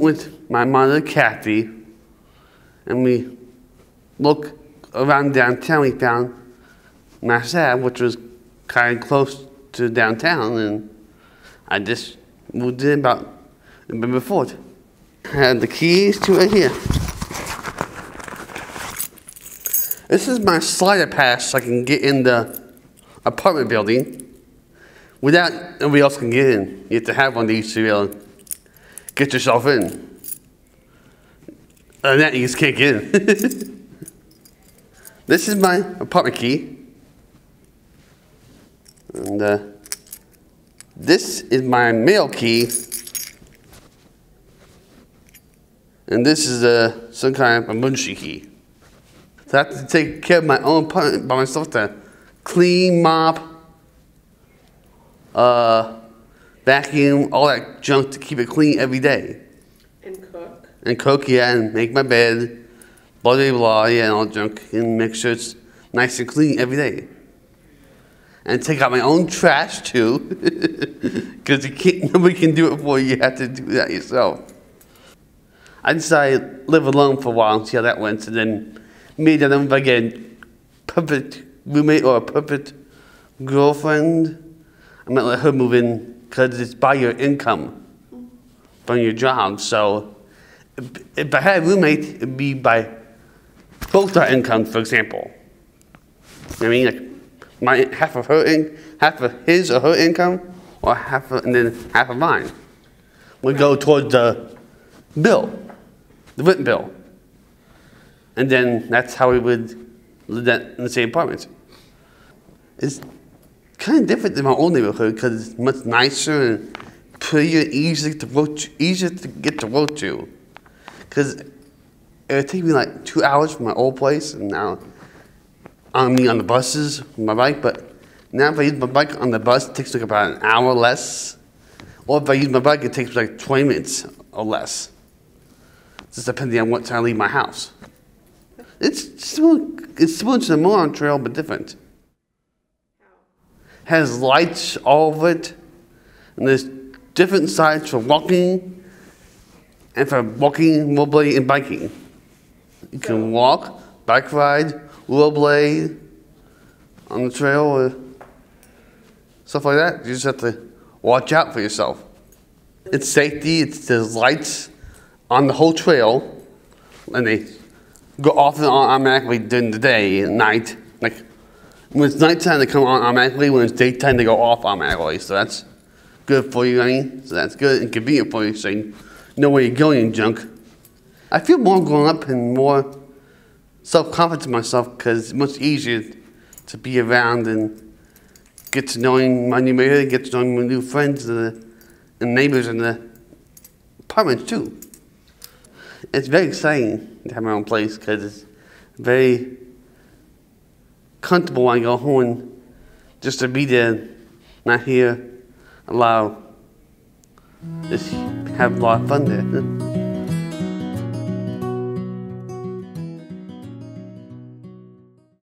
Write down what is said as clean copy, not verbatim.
with my mother, Kathy, and we looked around downtown. We found Mass Ave, which was kind of close to downtown, and I just moved in about November 4th. I had the keys to it here. This is my slider pass so I can get in the apartment building without nobody else can get in. You have to have one of these to be able to get yourself in. Other than that, you just can't get in. This is my apartment key. And this is my mail key. And this is some kind of emergency key. So I have to take care of my own apartment by myself to clean, mop, vacuum, all that junk to keep it clean every day. And cook. And cook, yeah, and make my bed, blah, blah, blah, yeah, and all junk, and make sure it's nice and clean every day. And take out my own trash, too, because nobody can do it for you. You have to do that yourself. I decided to live alone for a while and see how that went, and then maybe if I get a perfect roommate or a perfect girlfriend, I might let her move in because it's by your income from your job. So if I had a roommate, it'd be by both our incomes, for example. I mean, like half of his or her income, or and then half of mine would go towards the bill, the rent bill. And then that's how we would live in the same apartment. It's kind of different than my old neighborhood because it's much nicer and prettier, easier to get to work to. Because it would take me like 2 hours from my old place, and now on the buses with my bike. But now if I use my bike on the bus, it takes like about an hour less. Or if I use my bike, it takes like 20 minutes or less. Just depending on what time I leave my house. It's similar to the Moron Trail, but different. Has lights all over it, and there's different sides for walking and for walking, rollerblading, and biking. You can walk, bike ride, rollerblade on the trail, or stuff like that. You just have to watch out for yourself. It's safety. There's lights on the whole trail, and they go off and on automatically during the day and night. Like when it's nighttime, they come on automatically. When it's daytime, they go off automatically. So that's good for you, I mean. So that's good and convenient for you, so you know where you're going and junk. I feel more grown up and more self-confident in myself because it's much easier to be around and get to knowing my new neighborhood, get to knowing my new friends and neighbors in the apartments too. It's very exciting to have my own place because it's very comfortable when I go home and just to be there, not here, allow, just have a lot of fun there.